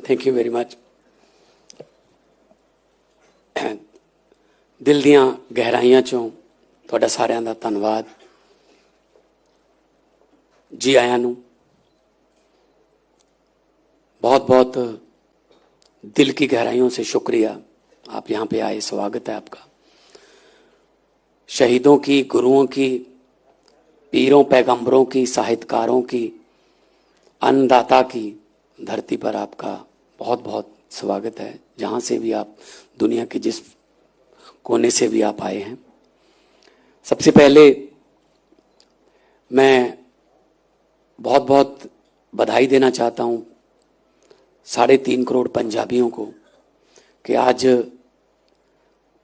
Thank you very much. दिल दियां गहराइयां चों तुहाडा सारियां दा धन्नवाद। जी आयां नूं बहुत बहुत दिल की गहराइयों से शुक्रिया, आप यहाँ पे आए, स्वागत है आपका। शहीदों की, गुरुओं की, पीरों पैगंबरों की, साहित्यकारों की, अन्नदाता की धरती पर आपका बहुत बहुत स्वागत है, जहाँ से भी आप, दुनिया के जिस कोने से भी आप आए हैं। सबसे पहले मैं बहुत बहुत बधाई देना चाहता हूँ 3.5 करोड़ पंजाबियों को कि आज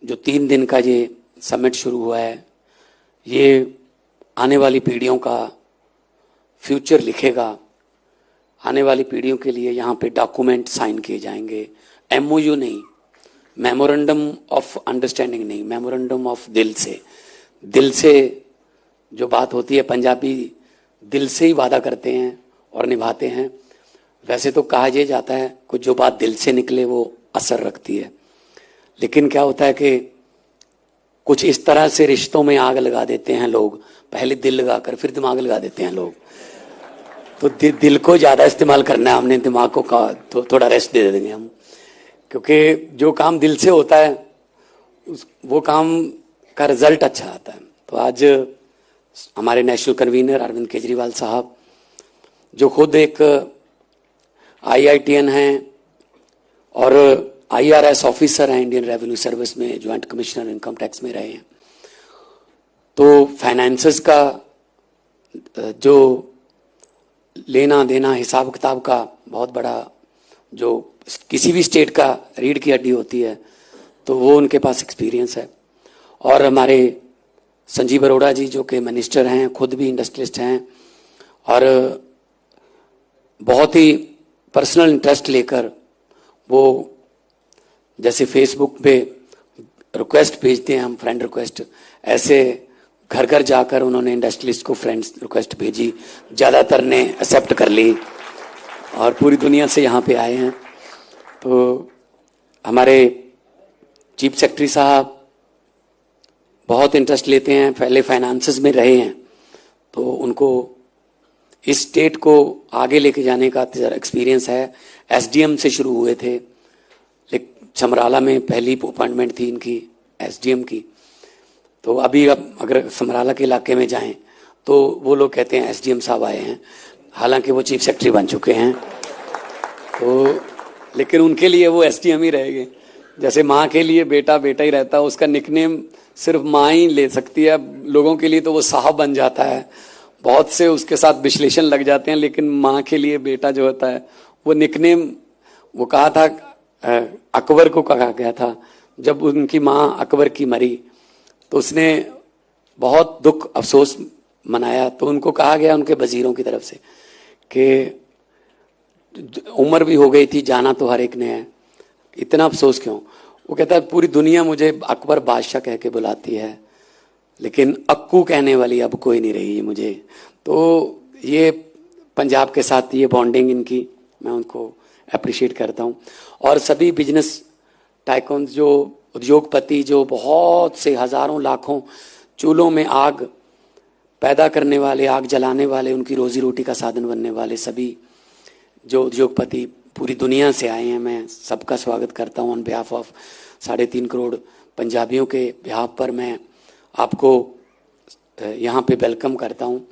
जो 3 दिन का ये समिट शुरू हुआ है, ये आने वाली पीढ़ियों का फ्यूचर लिखेगा। आने वाली पीढ़ियों के लिए यहाँ पे डॉक्यूमेंट साइन किए जाएंगे। MOU नहीं, मेमोरेंडम ऑफ अंडरस्टैंडिंग नहीं, मेमोरेंडम ऑफ दिल से जो बात होती है, पंजाबी दिल से ही वादा करते हैं और निभाते हैं। वैसे तो कहा यह जाता है कि जो बात दिल से निकले वो असर रखती है, लेकिन क्या होता है कि कुछ इस तरह से रिश्तों में आग लगा देते हैं लोग, पहले दिल लगाकर फिर दिमाग लगा देते हैं लोग। तो दिल को ज़्यादा इस्तेमाल करना है हमने, दिमाग को तो थोड़ा रेस्ट दे देंगे हम, क्योंकि जो काम दिल से होता है वो काम का रिजल्ट अच्छा आता है। तो आज हमारे नेशनल कन्वीनर अरविंद केजरीवाल साहब, जो खुद एक IITN हैं और IRS ऑफिसर हैं, इंडियन रेवेन्यू सर्विस में ज्वाइंट कमिश्नर इनकम टैक्स में रहे हैं, तो फाइनेंसेस का जो लेना देना, हिसाब किताब का बहुत बड़ा, जो किसी भी स्टेट का रीढ़ की हड्डी होती है, तो वो उनके पास एक्सपीरियंस है। और हमारे संजीव अरोड़ा जी जो कि मिनिस्टर हैं, खुद भी इंडस्ट्रियलिस्ट हैं और बहुत ही पर्सनल इंटरेस्ट लेकर वो जैसे फेसबुक पे रिक्वेस्ट भेजते हैं हम, फ्रेंड रिक्वेस्ट, ऐसे घर घर जाकर उन्होंने इंडस्ट्रियलिस्ट को फ्रेंड्स रिक्वेस्ट भेजी, ज़्यादातर ने एक्सेप्ट कर ली और पूरी दुनिया से यहाँ पे आए हैं। तो हमारे चीफ सेक्रेटरी साहब बहुत इंटरेस्ट लेते हैं, पहले फाइनेंसेस में रहे हैं, तो उनको इस स्टेट को आगे लेके जाने का एक्सपीरियंस है। SDM से शुरू हुए थे, लेकिन समराला में पहली अपॉइंटमेंट थी इनकी SDM की। तो अभी अब अगर समराला के इलाके में जाएं तो वो लोग कहते हैं SDM साहब आए हैं, हालांकि वो चीफ सेक्रेटरी बन चुके हैं। तो लेकिन उनके लिए वो SDM ही रहेंगे। जैसे माँ के लिए बेटा बेटा ही रहता है, उसका निकनेम सिर्फ माँ ही ले सकती है, लोगों के लिए तो वो साहब बन जाता है, बहुत से उसके साथ विश्लेषण लग जाते हैं, लेकिन माँ के लिए बेटा जो होता है वो निकनेम, वो कहा था अकबर को कहा गया था, जब उनकी माँ अकबर की मरी तो उसने बहुत दुख अफसोस मनाया, तो उनको कहा गया उनके वजीरों की तरफ से कि उम्र भी हो गई थी, जाना तो हर एक ने है, इतना अफसोस क्यों? वो कहता है पूरी दुनिया मुझे अकबर बादशाह कह के बुलाती है, लेकिन अक्कू कहने वाली अब कोई नहीं रही मुझे। तो ये पंजाब के साथ ये बॉन्डिंग इनकी, मैं उनको अप्रिशिएट करता हूँ। और सभी बिजनेस टाइकॉन्स, जो उद्योगपति, जो बहुत से हजारों लाखों चूल्हों में आग पैदा करने वाले, आग जलाने वाले, उनकी रोजी रोटी का साधन बनने वाले सभी जो उद्योगपति पूरी दुनिया से आए हैं, मैं सबका स्वागत करता हूँ। ऑन बिहाफ ऑफ 3.5 करोड़ पंजाबियों के बिहाफ पर मैं आपको यहाँ पे वेलकम करता हूँ।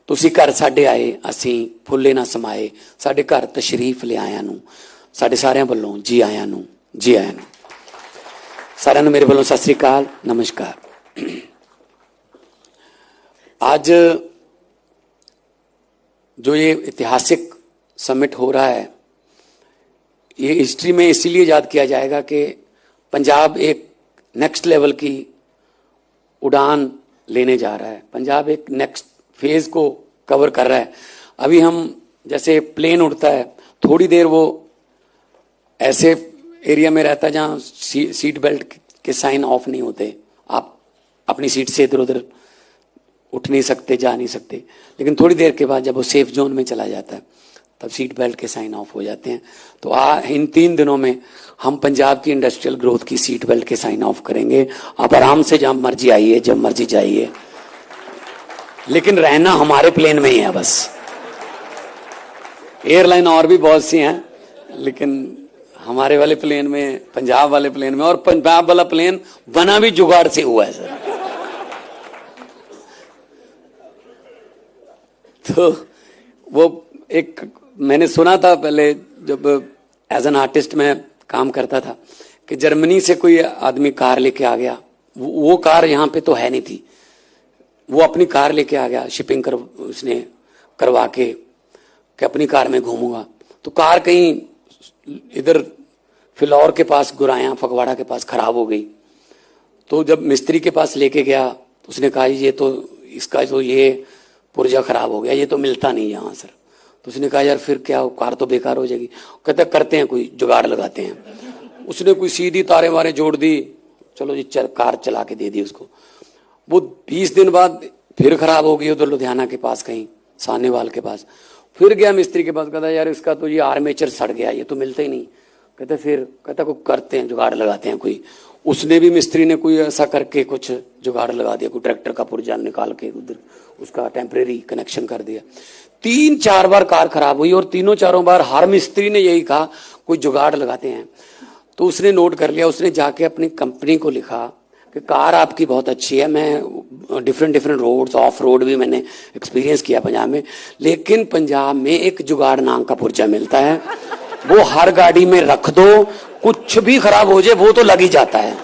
तुसी घर साडे आए, असीं फुल्ले ना समाए, साडे घर तशरीफ ले आया नूं, साडे सारियां वल्लों जी आया नूं, जी आया नूं। सारियां नूं मेरे वल्लों सत श्री अकाल, नमस्कार। आज जो ये ऐतिहासिक समिट हो रहा है, ये हिस्ट्री में इसीलिए याद किया जाएगा कि पंजाब एक नेक्स्ट लेवल की उड़ान लेने जा रहा है। पंजाब एक नेक्स्ट फेज को कवर कर रहा है। अभी हम जैसे प्लेन उड़ता है, थोड़ी देर वो ऐसे एरिया में रहता है जहाँ सीट बेल्ट के साइन ऑफ नहीं होते, आप अपनी सीट से इधर उधर उठ नहीं सकते, जा नहीं सकते, लेकिन थोड़ी देर के बाद जब वो सेफ जोन में चला जाता है तब सीट बेल्ट के साइन ऑफ हो जाते हैं। तो इन 3 दिनों में हम पंजाब की इंडस्ट्रियल ग्रोथ की सीट बेल्ट के साइन ऑफ करेंगे। आप आराम से जब मर्जी आइए, जब मर्जी जाइए, लेकिन रहना हमारे प्लेन में ही है बस। एयरलाइन और भी बहुत सी हैं, लेकिन हमारे वाले प्लेन में, पंजाब वाले प्लेन में, और पंजाब वाला प्लेन बना भी जुगाड़ से हुआ है सर। तो वो एक मैंने सुना था पहले, जब एज एन आर्टिस्ट में काम करता था, कि जर्मनी से कोई आदमी कार लेके आ गया। वो कार यहाँ पे तो है नहीं थी, वो अपनी कार लेके आ गया, शिपिंग उसने करवा के कि अपनी कार में घूमूंगा। तो कार कहीं इधर फिलौर के पास, गुराया फगवाड़ा के पास खराब हो गई। तो जब मिस्त्री के पास लेके गया, उसने कहा ये तो इसका तो ये पुर्जा खराब हो गया, ये तो मिलता नहीं यहाँ सर। तो उसने कहा यार फिर क्या, कार तो बेकार हो जाएगी। कहते करते हैं कोई जुगाड़ लगाते हैं। उसने कोई सीधी तारे वारे जोड़ दी, चलो जी कार चला के दे दी उसको। वो 20 दिन बाद फिर खराब हो गई, उधर लुधियाना के पास कहीं सानेवाल के पास। फिर गया मिस्त्री के पास, कहता यार इसका तो ये आर्मेचर सड़ गया, ये तो मिलता ही नहीं। कहता कोई करते हैं, जुगाड़ लगाते हैं कोई। उसने भी, मिस्त्री ने कोई ऐसा करके कुछ जुगाड़ लगा दिया, कोई ट्रैक्टर का पुर्जा निकाल के उधर उसका टेम्परेरी कनेक्शन कर दिया। 3-4 बार कार खराब हुई, और 3-4 बार हर मिस्त्री ने यही कहा कोई जुगाड़ लगाते हैं। तो उसने नोट कर लिया, उसने जाके अपनी कंपनी को लिखा कि कार आपकी बहुत अच्छी है, मैं डिफरेंट रोड्स, ऑफ रोड भी मैंने एक्सपीरियंस किया पंजाब में, लेकिन पंजाब में एक जुगाड़ नाम का पुर्जा मिलता है, वो हर गाड़ी में रख दो, कुछ भी खराब हो जाए वो तो लग ही जाता है।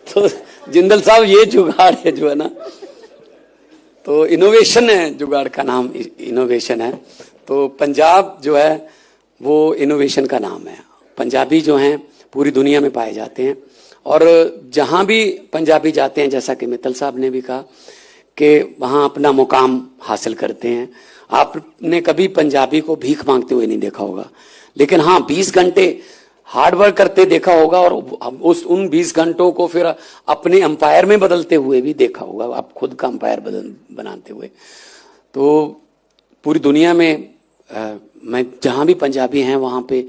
तो जिंदल साहब ये जुगाड़ है जो है ना, तो इनोवेशन है, जुगाड़ का नाम इनोवेशन है। तो पंजाब जो है वो इनोवेशन का नाम है। पंजाबी जो हैं पूरी दुनिया में पाए जाते हैं, और जहां भी पंजाबी जाते हैं, जैसा कि मित्तल साहब ने भी कहा, कि वहां अपना मुकाम हासिल करते हैं। आपने कभी पंजाबी को भीख मांगते हुए नहीं देखा होगा, लेकिन हाँ 20 घंटे हार्ड वर्क करते देखा होगा, और उन 20 घंटों को फिर अपने अंपायर में बदलते हुए भी देखा होगा, आप खुद का अंपायर बनाते हुए। तो पूरी दुनिया में मैं जहां भी पंजाबी हैं वहां पे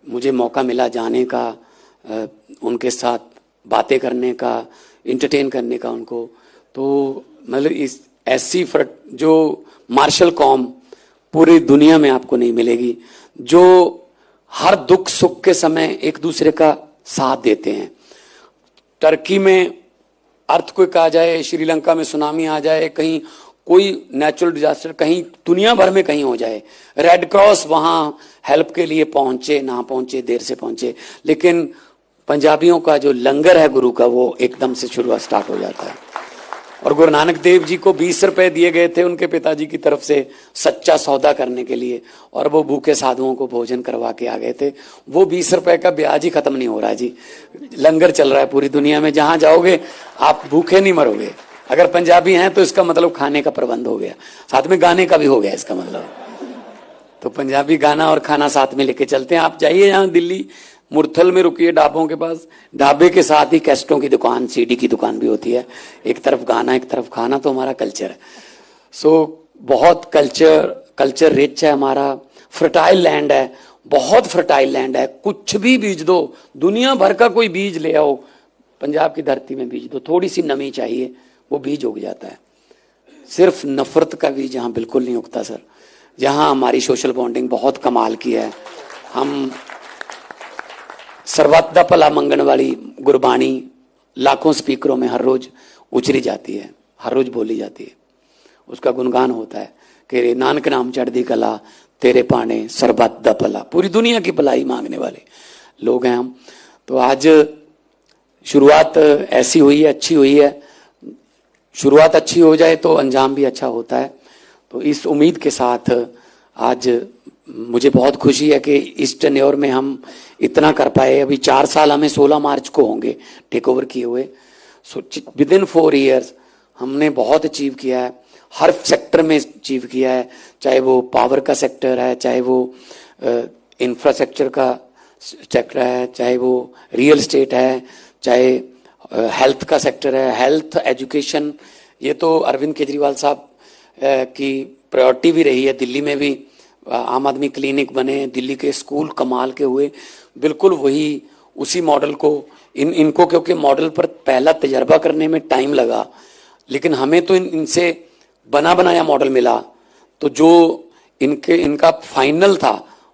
मुझे मौका मिला जाने का, उनके साथ बातें करने का, इंटरटेन करने का उनको। तो मतलब इस ऐसी जो मार्शल कौम पूरी दुनिया में आपको नहीं मिलेगी, जो हर दुख सुख के समय एक दूसरे का साथ देते हैं। टर्की में अर्थक्वेक आ जाए, श्रीलंका में सुनामी आ जाए, कहीं कोई नेचुरल डिजास्टर कहीं दुनिया भर में कहीं हो जाए, रेड क्रॉस वहां हेल्प के लिए पहुंचे ना पहुंचे, देर से पहुंचे, लेकिन पंजाबियों का जो लंगर है गुरु का, वो एकदम से शुरुआत स्टार्ट हो जाता है। और गुरु नानक देव जी को 20 रुपए दिए गए थे उनके पिताजी की तरफ से सच्चा सौदा करने के लिए, और वो भूखे साधुओं को भोजन करवा के आ गए थे। वो 20 रुपए का ब्याज ही खत्म नहीं हो रहा जी, लंगर चल रहा है पूरी दुनिया में। जहां जाओगे आप भूखे नहीं मरोगे। अगर पंजाबी हैं तो इसका मतलब खाने का प्रबंध हो गया, साथ में गाने का भी हो गया इसका मतलब। तो पंजाबी गाना और खाना साथ में लेके चलते हैं। आप जाइए यहाँ दिल्ली मुरथल में रुकिए ढाबों के पास, ढाबे के साथ ही कैसेटों की दुकान, सीडी की दुकान भी होती है। एक तरफ गाना, एक तरफ खाना, तो हमारा कल्चर है। सो बहुत कल्चर रिच है हमारा, फर्टाइल लैंड है, बहुत फर्टाइल लैंड है। कुछ भी बीज दो, दुनिया भर का कोई बीज ले आओ, पंजाब की धरती में बीज दो, थोड़ी सी नमी चाहिए, वो बीज उग जाता है। सिर्फ नफरत का बीज यहाँ बिल्कुल नहीं उगता सर। जहाँ हमारी सोशल बॉन्डिंग बहुत कमाल की है। हम सर्वत दा भला मंगण वाली गुरबाणी लाखों स्पीकरों में हर रोज उचरी जाती है, हर रोज बोली जाती है। उसका गुणगान होता है कि नानक नाम चढ़दी कला, तेरे पाने सर्वत दा भला। पूरी दुनिया की भलाई मांगने वाले लोग हैं हम। तो आज शुरुआत ऐसी हुई है, अच्छी हुई है। शुरुआत अच्छी हो जाए तो अंजाम भी अच्छा होता है। तो इस उम्मीद के साथ आज मुझे बहुत खुशी है कि इस टेन्योर में हम इतना कर पाए। अभी 4 साल हमें 16 मार्च को होंगे टेक ओवर किए हुए। सो विद इन 4 ईयर्स हमने बहुत अचीव किया है, हर सेक्टर में अचीव किया है। चाहे वो पावर का सेक्टर है, चाहे वो इंफ्रास्ट्रक्चर का सेक्टर है, चाहे वो रियल एस्टेट है, चाहे हेल्थ का सेक्टर है, हेल्थ एजुकेशन। ये तो अरविंद केजरीवाल साहब की प्रायोरिटी भी रही है। दिल्ली में भी आम आदमी क्लिनिक बने, दिल्ली के स्कूल कमाल के हुए, बिल्कुल वही उसी मॉडल को इनको क्योंकि मॉडल पर पहला तजर्बा करने में टाइम लगा, लेकिन हमें तो इनसे बना बनाया मॉडल मिला। तो जो इनका फाइनल था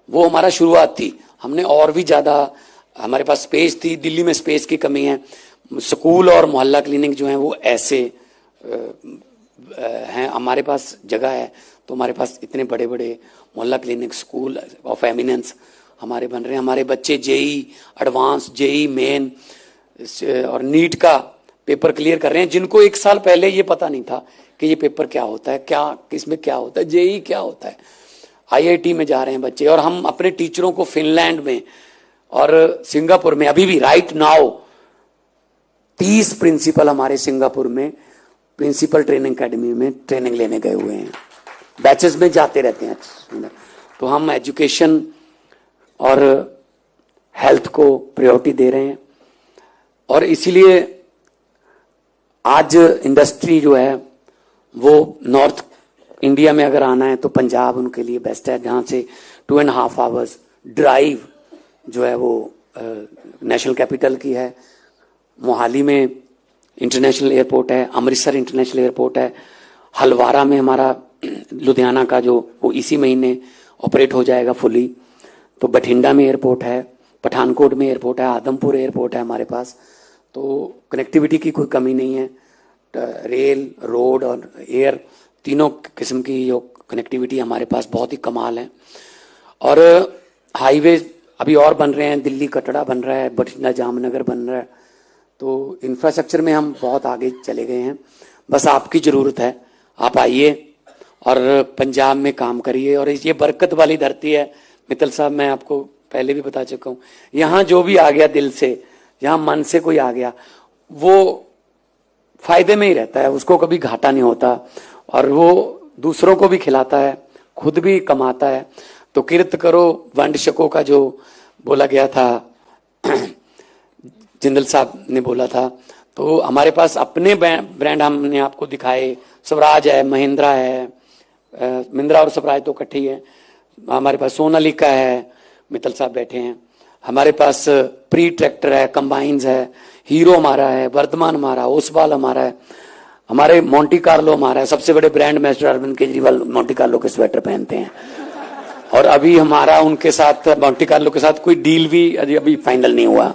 वो हमारा शुरुआत थी। हमने और भी ज़्यादा, हमारे पास स्पेस थी, दिल्ली में स्पेस की कमी है। स्कूल और मोहल्ला क्लिनिक जो हैं वो ऐसे हैं, हमारे पास जगह है तो हमारे पास इतने बड़े बड़े मोहल्ला क्लिनिक, स्कूल ऑफ एमिनेंस हमारे बन रहे हैं। हमारे बच्चे जेई एडवांस, जेई मेन और नीट का पेपर क्लियर कर रहे हैं, जिनको 1 साल पहले ये पता नहीं था कि ये पेपर क्या होता है, क्या किसमें क्या होता है, जेई क्या होता है। आईआईटी में जा रहे हैं बच्चे, और हम अपने टीचरों को फिनलैंड में और सिंगापुर में अभी भी राइट नाउ 30 प्रिंसिपल हमारे सिंगापुर में प्रिंसिपल ट्रेनिंग एकेडमी में ट्रेनिंग लेने गए हुए हैं, बैचेस में जाते रहते हैं। तो हम एजुकेशन और हेल्थ को प्रायोरिटी दे रहे हैं, और इसीलिए आज इंडस्ट्री जो है वो नॉर्थ इंडिया में अगर आना है तो पंजाब उनके लिए बेस्ट है, जहाँ से 2.5 आवर्स ड्राइव जो है वो नेशनल कैपिटल की है। मोहाली में इंटरनेशनल एयरपोर्ट है, अमृतसर इंटरनेशनल एयरपोर्ट है, हलवारा में हमारा लुधियाना का जो वो इसी महीने ऑपरेट हो जाएगा फुली। तो बठिंडा में एयरपोर्ट है, पठानकोट में एयरपोर्ट है, आदमपुर एयरपोर्ट है हमारे पास। तो कनेक्टिविटी की कोई कमी नहीं है। रेल, रोड और एयर तीनों किस्म की जो कनेक्टिविटी हमारे पास बहुत ही कमाल है। और हाईवे अभी और बन रहे हैं, दिल्ली कटड़ा बन रहा है, बठिंडा जामनगर बन रहा है। तो इंफ्रास्ट्रक्चर में हम बहुत आगे चले गए हैं। बस आपकी ज़रूरत है, आप आइए और पंजाब में काम करिए। और ये बरकत वाली धरती है मित्तल साहब, मैं आपको पहले भी बता चुका हूँ। यहाँ जो भी आ गया दिल से, यहाँ मन से कोई आ गया, वो फायदे में ही रहता है, उसको कभी घाटा नहीं होता, और वो दूसरों को भी खिलाता है, खुद भी कमाता है। तो किरत करो वंड शको का जो बोला गया था, जिंदल साहब ने बोला था। तो हमारे पास अपने ब्रांड हमने आपको दिखाए, स्वराज है, महिंद्रा है, महिंद्रा और स्वराज तो इकट्ठे ही है। हमारे पास सोनालिका है, मित्तल साहब बैठे हैं। हमारे पास प्री ट्रैक्टर है, कंबाइंस है, हीरो हमारा है, वर्धमान हमारा, ओसवाल हमारा है, हमारे मोंटी कार्लो हमारा है। सबसे बड़े brand ambassador Arvind Kejriwal Monte Carlo के स्वेटर पहनते हैं, और अभी हमारा उनके साथ मोंटी कार्लो के साथ कोई डील भी अभी फाइनल नहीं हुआ।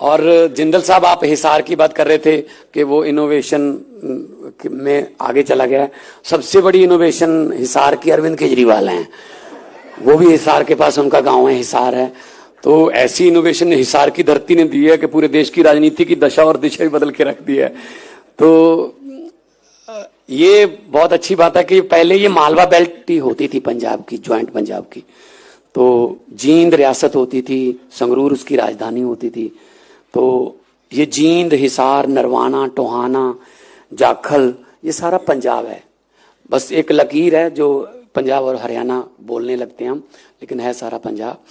और जिंदल साहब, आप हिसार की बात कर रहे थे कि वो इनोवेशन में आगे चला गया है। सबसे बड़ी इनोवेशन हिसार की अरविंद केजरीवाल हैं, वो भी हिसार के पास उनका गांव है, हिसार है। तो ऐसी इनोवेशन हिसार की धरती ने दी है कि पूरे देश की राजनीति की दशा और दिशा भी बदल के रख दी है। तो ये बहुत अच्छी बात है कि पहले ये मालवा बेल्ट ही होती थी पंजाब की, ज्वाइंट पंजाब की। तो जींद रियासत होती थी, संगरूर उसकी राजधानी होती थी। तो ये जींद, हिसार, नरवाना, टोहाना, जाखल, ये सारा पंजाब है। बस एक लकीर है जो पंजाब और हरियाणा बोलने लगते हैं हम, लेकिन है सारा पंजाब।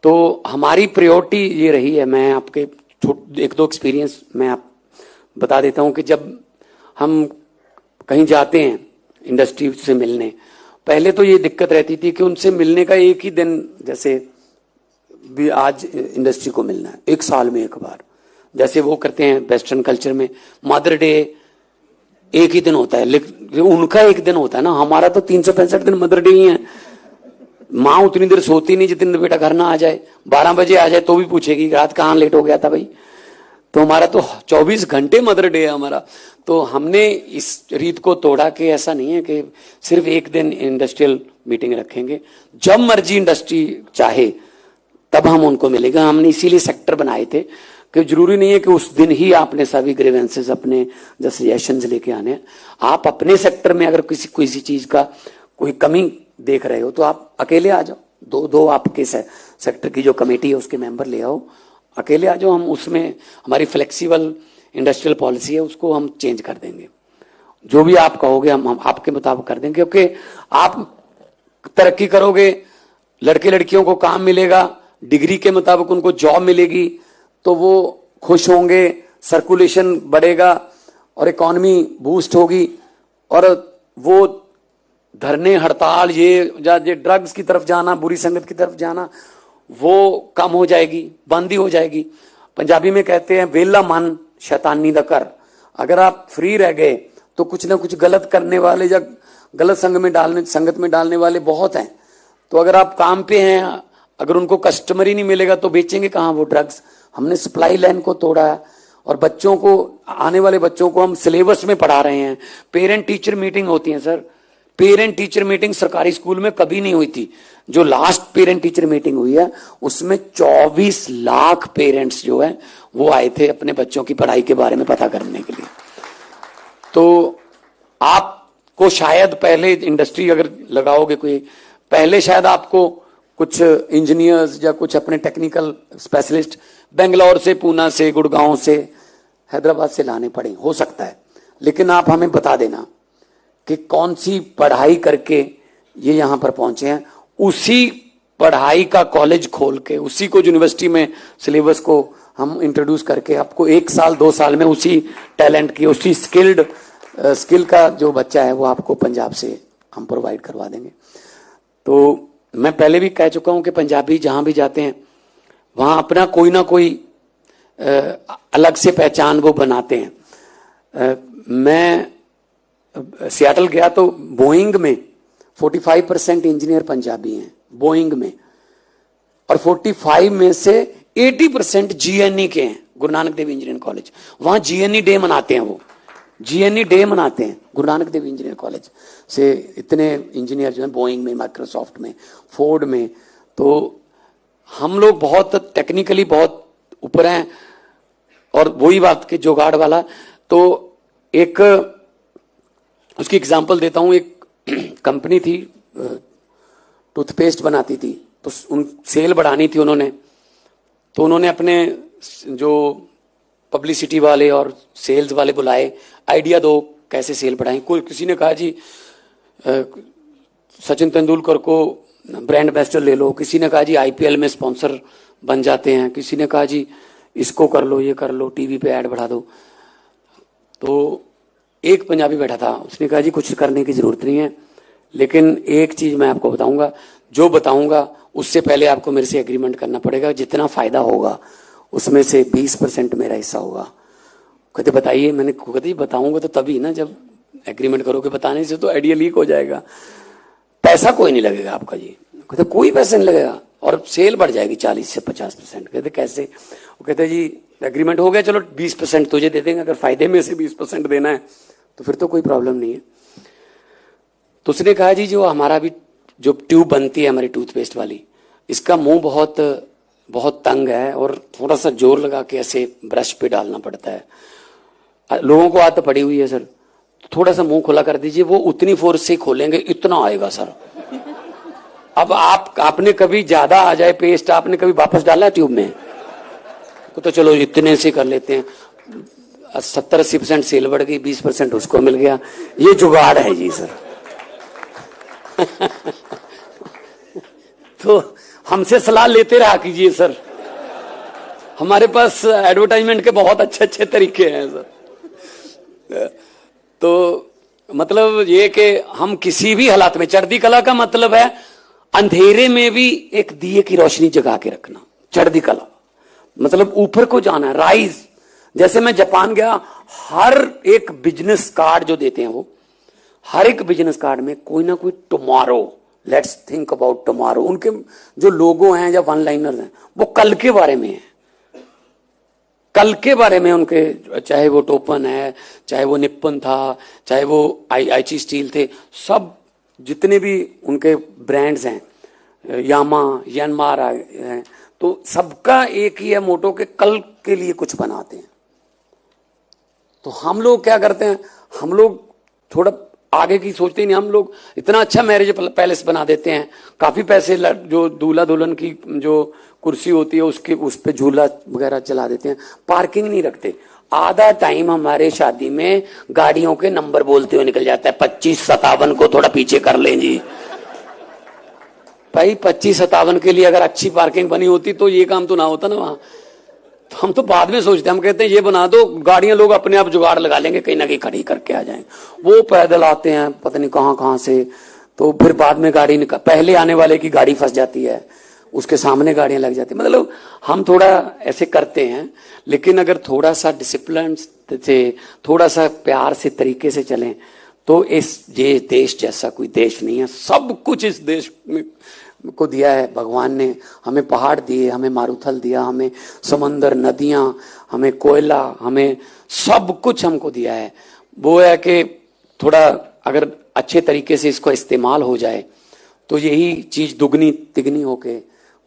तो हमारी प्रायोरिटी ये रही है। मैं आपके एक दो एक्सपीरियंस मैं आप बता देता हूँ कि जब हम कहीं जाते हैं इंडस्ट्री से मिलने, पहले तो ये दिक्कत रहती थी कि उनसे मिलने का एक ही दिन, जैसे भी आज इंडस्ट्री को मिलना है 1 साल में एक बार, जैसे वो करते हैं वेस्टर्न कल्चर में। मदर डे एक ही दिन होता है, लेकिन उनका एक दिन होता है ना, हमारा तो 365 दिन मदर डे ही है। माँ उतनी देर सोती नहीं जितनी देर बेटा घर ना आ जाए, 12 बजे आ जाए तो भी पूछेगी रात कहाँ लेट हो गया था भाई। तो हमारा तो 24 घंटे मदर डे है हमारा। तो हमने इस रीत को तोड़ा कि ऐसा नहीं है कि सिर्फ एक दिन इंडस्ट्रियल मीटिंग रखेंगे, जब मर्जी इंडस्ट्री चाहे तब हम उनको मिलेगा। हमने इसीलिए सेक्टर बनाए थे कि जरूरी नहीं है कि उस दिन ही आपने सभी ग्रीवेंसेस, अपने जो सजेशंस लेके आने। आप अपने सेक्टर में अगर किसी चीज का कोई कमी देख रहे हो तो आप अकेले आ जाओ, दो आपके सेक्टर की जो कमेटी है उसके मेंबर ले आओ, अकेले आ जाओ। हम उसमें हमारी फ्लेक्सिबल इंडस्ट्रियल पॉलिसी है, उसको हम चेंज कर देंगे। जो भी आप कहोगे हम आपके मुताबिक कर देंगे, क्योंकि आप तरक्की करोगे, लड़के लड़कियों को काम मिलेगा, डिग्री के मुताबिक उनको जॉब मिलेगी, तो वो खुश होंगे, सर्कुलेशन बढ़ेगा, और इकॉनमी बूस्ट होगी और वो धरने हड़ताल ये ड्रग्स की तरफ जाना, बुरी संगत की तरफ जाना, वो कम हो जाएगी, बंद ही हो जाएगी। पंजाबी में कहते हैं वेला मन शैतानी दा कर। अगर आप फ्री रह गए तो कुछ ना कुछ गलत करने वाले या गलत संगत में डालने वाले बहुत हैं। तो अगर आप काम पे हैं, अगर उनको कस्टमर ही नहीं मिलेगा तो बेचेंगे कहाँ वो ड्रग्स। हमने सप्लाई लाइन को तोड़ा है और बच्चों को, आने वाले बच्चों को हम सिलेबस में पढ़ा रहे हैं। पेरेंट टीचर मीटिंग होती है सर, पेरेंट टीचर मीटिंग सरकारी स्कूल में कभी नहीं हुई थी। जो लास्ट पेरेंट टीचर मीटिंग हुई है उसमें 24 लाख पेरेंट्स जो है वो आए थे अपने बच्चों की पढ़ाई के बारे में पता करने के लिए। तो आपको शायद पहले इंडस्ट्री अगर लगाओगे कोई, पहले शायद आपको कुछ इंजीनियर्स या कुछ अपने टेक्निकल स्पेशलिस्ट बेंगलोर से, पूना से, गुड़गांव से, हैदराबाद से लाने पड़े, हो सकता है। लेकिन आप हमें बता देना कि कौन सी पढ़ाई करके ये यहां पर पहुंचे हैं। उसी पढ़ाई का कॉलेज खोल के, उसी को यूनिवर्सिटी में सिलेबस को हम इंट्रोड्यूस करके आपको 1 साल 2 साल में उसी टैलेंट की, उसी स्किल का जो बच्चा है वो आपको पंजाब से हम प्रोवाइड करवा देंगे। तो मैं पहले भी कह चुका हूं कि पंजाबी जहां भी जाते हैं वहां अपना कोई ना कोई अलग से पहचान वो बनाते हैं। मैं सियाटल गया तो बोइंग में 45% इंजीनियर पंजाबी हैं, बोइंग में, और 45 में से 80% जीएनई के हैं, गुरु नानक देव इंजीनियरिंग कॉलेज। वहां जीएनई डे मनाते हैं, वो जीएनई डे मनाते हैं गुरु नानक देव इंजीनियरिंग कॉलेज से। इतने इंजीनियर जो है बोइंग में, माइक्रोसॉफ्ट में, फोर्ड में। तो हम लोग बहुत टेक्निकली बहुत ऊपर हैं। और वही बात कि जुगाड़ वाला, तो एक उसकी एग्जांपल देता हूं। एक कंपनी थी, टूथपेस्ट बनाती थी, तो उन सेल बढ़ानी थी उन्होंने। तो उन्होंने अपने जो पब्लिसिटी वाले और सेल्स वाले बुलाए, आइडिया दो कैसे सेल बढ़ाएं। कोई किसी ने कहा जी सचिन तेंदुलकर को ब्रांड एम्बेसडर ले लो, किसी ने कहा जी आईपीएल में स्पॉन्सर बन जाते हैं, किसी ने कहा जी इसको कर लो, ये कर लो, टीवी पे ऐड बढ़ा दो। तो एक पंजाबी बैठा था, उसने कहा जी कुछ करने की जरूरत नहीं है, लेकिन एक चीज मैं आपको बताऊंगा, जो बताऊंगा उससे पहले आपको मेरे से एग्रीमेंट करना पड़ेगा। जितना फायदा होगा उसमें से 20% मेरा हिस्सा होगा। कहते बताइए। मैंने कहते बताऊंगा तो तभी ना, जब एग्रीमेंट करोगे। बताने से तो आइडिया लीक हो जाएगा। पैसा कोई नहीं लगेगा आपका जी। कहते कोई पैसा नहीं लगेगा और सेल बढ़ जाएगी 40 से 50%। कहते कैसे? वो कहते जी एग्रीमेंट हो गया, चलो 20% तुझे दे देंगे, अगर फायदे में से 20% देना है तो फिर तो कोई प्रॉब्लम नहीं है। तो उसने कहा जी जो हमारा भी जो ट्यूब बनती है हमारी टूथपेस्ट वाली, इसका मुंह बहुत बहुत तंग है और थोड़ा सा जोर लगा के ऐसे ब्रश पे डालना पड़ता है। लोगों को आदत पड़ी हुई है सर, थोड़ा सा मुंह खुला कर दीजिए, वो उतनी फोर्स से खोलेंगे, इतना आएगा सर। अब आपने कभी ज्यादा आ जाए पेस्ट, आपने कभी वापस डाला ट्यूब में? तो चलो इतने से कर लेते हैं। 70-80% सेल बढ़ गई, 20% उसको मिल गया। ये जुगाड़ है जी सर। तो हमसे सलाह लेते रहा कीजिए सर, हमारे पास एडवर्टाइजमेंट के बहुत अच्छे अच्छे तरीके हैं सर। तो मतलब ये कि हम किसी भी हालात में, चढ़ती कला का मतलब है अंधेरे में भी एक दिए की रोशनी जगा के रखना। चढ़ती कला मतलब ऊपर को जाना है, राइज। जैसे मैं जापान गया, हर एक बिजनेस कार्ड जो देते हैं वो, हर एक बिजनेस कार्ड में कोई ना कोई tomorrow, let's think about tomorrow. उनके जो लोगो हैं या वन लाइनर्स हैं वो कल के बारे में है, कल के बारे में उनके, चाहे वो टोपन है, चाहे वो निप्पन था, चाहे वो आईची स्टील थे, सब जितने भी उनके ब्रांड्स हैं, यामा, यानमार हैं, तो सबका एक ही है मोटो के कल के लिए कुछ बनाते हैं। तो हम लोग क्या करते हैं, हम लोग थोड़ा आगे की सोचते ही नहीं। हम लोग इतना अच्छा मैरिज पैलेस बना देते हैं, काफी पैसे जो दूल्हा दुल्हन की जो कुर्सी होती है उसके उस पे झूला वगैरह चला देते हैं, पार्किंग नहीं रखते। आधा टाइम हमारे शादी में गाड़ियों के नंबर बोलते हुए निकल जाता है। 2557 को थोड़ा पीछे कर लें जी। भाई 2557 के लिए अगर अच्छी पार्किंग बनी होती तो ये काम तो ना होता ना वहां। तो हम तो बाद में सोचते हैं, हम कहते हैं ये बना दो, गाड़ियां लोग अपने आप जुगाड़ लगा लेंगे, कहीं ना कहीं खड़ी करके आ जाएंगे। वो पैदल आते हैं पता नहीं कहां कहां से, तो फिर बाद में गाड़ी पहले आने वाले की गाड़ी फंस जाती है, उसके सामने गाड़ियां लग जाती है। मतलब हम थोड़ा ऐसे करते हैं, लेकिन अगर थोड़ा सा डिसिप्लिन से, थोड़ा सा प्यार से तरीके से चलें तो ये देश जैसा कोई देश नहीं है। सब कुछ इस देश में को दिया है भगवान ने, हमें पहाड़ दिए, हमें मारुथल दिया, हमें समंदर, नदियां, हमें कोयला, हमें सब कुछ हमको दिया है। वो है कि थोड़ा अगर अच्छे तरीके से इसको इस्तेमाल हो जाए तो यही चीज दुगनी तिगनी होके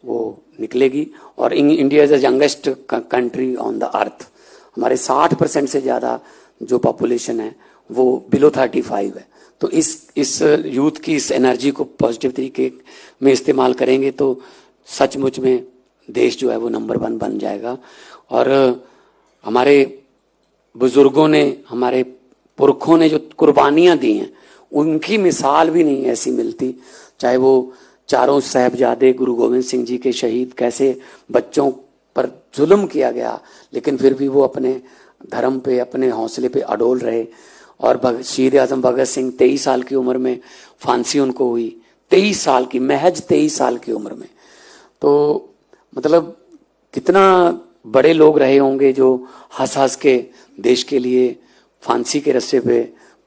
वो निकलेगी। और India is the youngest country on the earth. हमारे 60% से ज्यादा जो पॉपुलेशन है वो बिलो 35 है। तो इस यूथ की इस एनर्जी को पॉजिटिव तरीके में इस्तेमाल करेंगे तो सचमुच में देश जो है वो नंबर 1 बन जाएगा। और हमारे बुजुर्गों ने, हमारे पुरखों ने जो कुर्बानियां दी हैं, उनकी मिसाल भी नहीं ऐसी मिलती। चाहे वो चारों साहबजादे गुरु गोविंद सिंह जी के शहीद, कैसे बच्चों पर जुल्म किया गया, लेकिन फिर भी वो अपने धर्म पे, अपने हौसले पे अडोल रहे। और शहीद आजम भगत सिंह 23 साल की उम्र में फांसी उनको हुई, 23 साल की, महज 23 साल की उम्र में। तो मतलब कितना बड़े लोग रहे होंगे जो हंस हंस के देश के लिए फांसी के रस्से पे,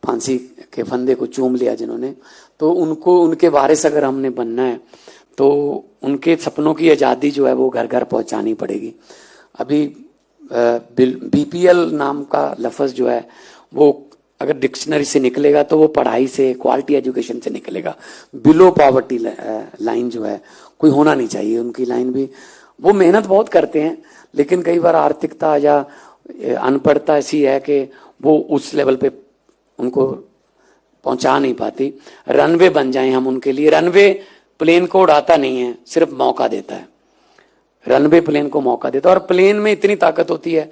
फांसी के फंदे को चूम लिया जिन्होंने। तो उनको, उनके वारिस अगर हमने बनना है तो उनके सपनों की आज़ादी जो है वो घर घर पहुंचानी पड़ेगी। अभी बीपीएल नाम का लफ्ज जो है वो अगर डिक्शनरी से निकलेगा तो वो पढ़ाई से, क्वालिटी एजुकेशन से निकलेगा। बिलो पॉवर्टी लाइन जो है कोई होना नहीं चाहिए उनकी लाइन भी। वो मेहनत बहुत करते हैं, लेकिन कई बार आर्थिकता या अनपढ़ता ऐसी है कि वो उस लेवल पे उनको पहुंचा नहीं पाती। रनवे बन जाएं हम उनके लिए। रनवे प्लेन को उड़ाता नहीं है, सिर्फ मौका देता है। रनवे प्लेन को मौका देता है। और प्लेन में इतनी ताकत होती है,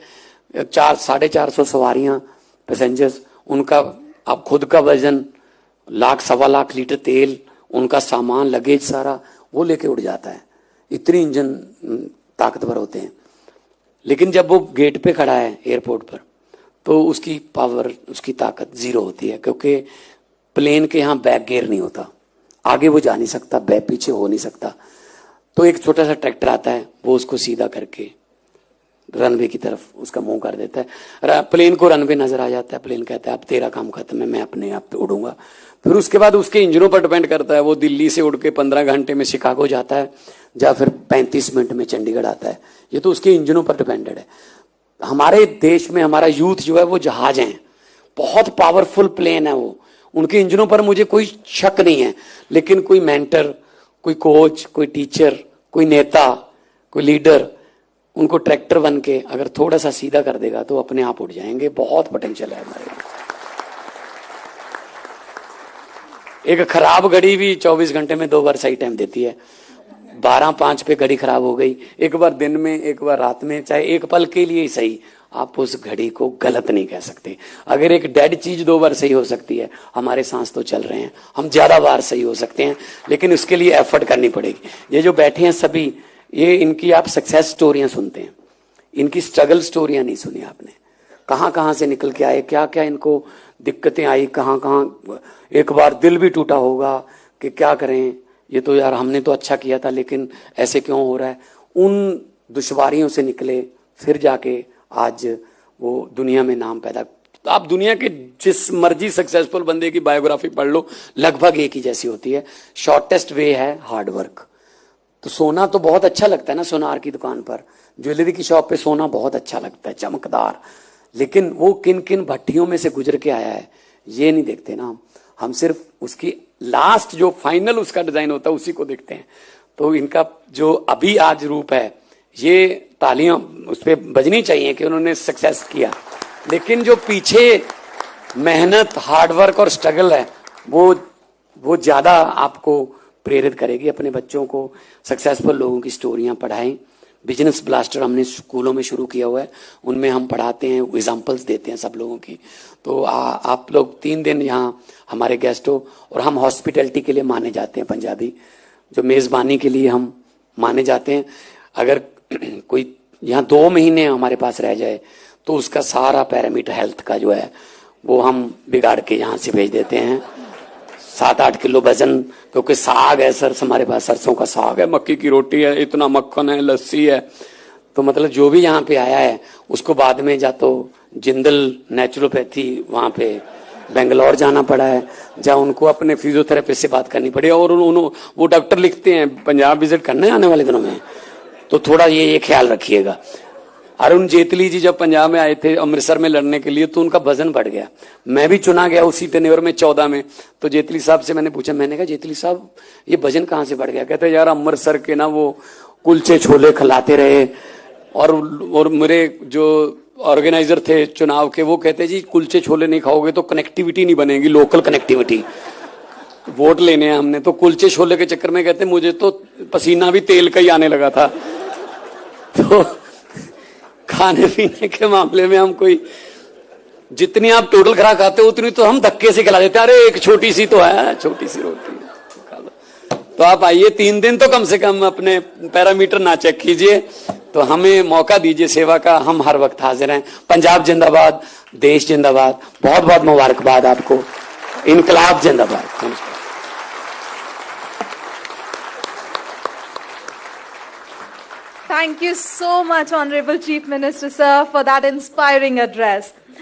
400-450 सवारियां, पैसेंजर्स, उनका अब खुद का वजन, 1,00,000-1.25 लीटर तेल, उनका सामान, लगेज सारा वो लेके उड़ जाता है। इतनी इंजन ताकतवर होते हैं। लेकिन जब वो गेट पे खड़ा है एयरपोर्ट पर तो उसकी पावर, उसकी ताकत जीरो होती है, क्योंकि प्लेन के यहाँ बैक गियर नहीं होता, आगे वो जा नहीं सकता, बैक पीछे हो नहीं सकता। तो एक छोटा सा ट्रैक्टर आता है, वो उसको सीधा करके रनवे की तरफ उसका मुंह कर देता है। प्लेन को रनवे नजर आ जाता है, प्लेन कहता है अब तेरा काम खत्म है, मैं अपने आप पे उड़ूंगा। फिर उसके बाद उसके इंजनों पर डिपेंड करता है, वो दिल्ली से उड़ के 15 घंटे में शिकागो जाता है या फिर 35 मिनट में चंडीगढ़ आता है। ये तो उसके इंजनों पर डिपेंडेड है। हमारे देश में हमारा यूथ जो है वो जहाज हैं, बहुत पावरफुल प्लेन है वो, उनके इंजनों पर मुझे कोई शक नहीं है। लेकिन कोई मेंटर, कोई कोच, कोई टीचर, कोई नेता, कोई लीडर उनको ट्रैक्टर बन के अगर थोड़ा सा सीधा कर देगा तो अपने आप उड़ जाएंगे। बहुत पोटेंशियल है हमारे। एक खराब घड़ी भी 24 घंटे में 2 बार सही टाइम देती है। 12:05 पे घड़ी खराब हो गई, एक बार दिन में, एक बार रात में, चाहे एक पल के लिए ही सही, आप उस घड़ी को गलत नहीं कह सकते। अगर एक डेड चीज 2 बार सही हो सकती है, हमारे सांस तो चल रहे हैं, हम ज्यादा बार सही हो सकते हैं, लेकिन उसके लिए एफर्ट करनी पड़ेगी। ये जो बैठे हैं सभी, ये इनकी आप सक्सेस स्टोरियां सुनते हैं, इनकी स्ट्रगल स्टोरियां नहीं सुनी आपने। कहां कहां से निकल के आए, क्या क्या इनको दिक्कतें आई, कहां कहां एक बार दिल भी टूटा होगा कि क्या करें, ये तो यार हमने तो अच्छा किया था लेकिन ऐसे क्यों हो रहा है। उन दुश्वारियों से निकले, फिर जाके आज वो दुनिया में नाम पैदा। तो आप दुनिया के जिस मर्जी सक्सेसफुल बंदे की बायोग्राफी पढ़ लो, लगभग एक ही जैसी होती है। शॉर्टेस्ट वे है हार्ड वर्क। तो सोना तो बहुत अच्छा लगता है ना, सोनार की दुकान पर, ज्वेलरी की शॉप पे सोना बहुत अच्छा लगता है, चमकदार, लेकिन वो किन किन भट्टियों में से गुजर के आया है ये नहीं देखते ना हम सिर्फ उसकी लास्ट जो फाइनल उसका डिजाइन होता है उसी को देखते हैं। तो इनका जो अभी आज रूप है, ये तालियां उस पर बजनी चाहिए कि उन्होंने सक्सेस किया, लेकिन जो पीछे मेहनत, हार्डवर्क और स्ट्रगल है वो ज्यादा आपको प्रेरित करेगी। अपने बच्चों को सक्सेसफुल लोगों की स्टोरियां पढ़ाएं। बिजनेस ब्लास्टर हमने स्कूलों में शुरू किया हुआ है, उनमें हम पढ़ाते हैं, एग्जाम्पल्स देते हैं सब लोगों की। तो आप लोग 3 दिन यहाँ हमारे गेस्ट हो, और हम हॉस्पिटैलिटी के लिए माने जाते हैं, पंजाबी जो मेज़बानी के लिए हम माने जाते हैं। अगर कोई यहाँ 2 महीने हमारे पास रह जाए तो उसका सारा पैरामीटर हेल्थ का जो है वो हम बिगाड़ के यहाँ से भेज देते हैं। 7-8 किलो वजन, क्योंकि साग है सर, हमारे पास सरसों का साग है, मक्की की रोटी है, इतना मक्खन है, लस्सी है। तो मतलब जो भी यहाँ पे आया है उसको बाद में जा तो जिंदल नेचुरोपैथी वहाँ पे बेंगलोर जाना पड़ा है, जहाँ उनको अपने फिजियोथेरेपिस्ट से बात करनी पड़ी, और उन्होंने वो डॉक्टर लिखते हैं पंजाब विजिट करना है आने वाले दिनों में, तो थोड़ा ये ख्याल रखिएगा। अरुण जेटली जी जब पंजाब में आए थे अमृतसर में लड़ने के लिए तो उनका वजन बढ़ गया। मैं भी चुना गया उसी टेन्योर में 14 में। तो जेटली साहब से मैंने पूछा, मैंने कहा जेटली साहब ये वजन कहाँ से बढ़ गया? कहते यार अमृतसर के ना वो कुलचे छोले खिलाते रहे, और मेरे जो ऑर्गेनाइजर थे चुनाव के वो कहते जी कुलचे छोले नहीं खाओगे तो कनेक्टिविटी नहीं बनेगी, लोकल कनेक्टिविटी। वोट लेने हैं हमने, तो कुलचे छोले के चक्कर में कहते मुझे तो पसीना भी तेल का ही आने लगा था। तो खाने पीने के मामले में हम कोई, जितनी आप टोटल खुराक खाते हो उतनी तो हम धक्के से खिला देते, अरे एक छोटी सी तो है, छोटी सी रोटी खा लो। तो आप आइए 3 दिन तो कम से कम अपने पैरामीटर ना चेक कीजिए, तो हमें मौका दीजिए सेवा का, हम हर वक्त हाजिर हैं। पंजाब जिंदाबाद, देश जिंदाबाद, बहुत बहुत मुबारकबाद आपको, इनकलाब जिंदाबाद। Thank you so much, Honorable Chief Minister, sir, for that inspiring address.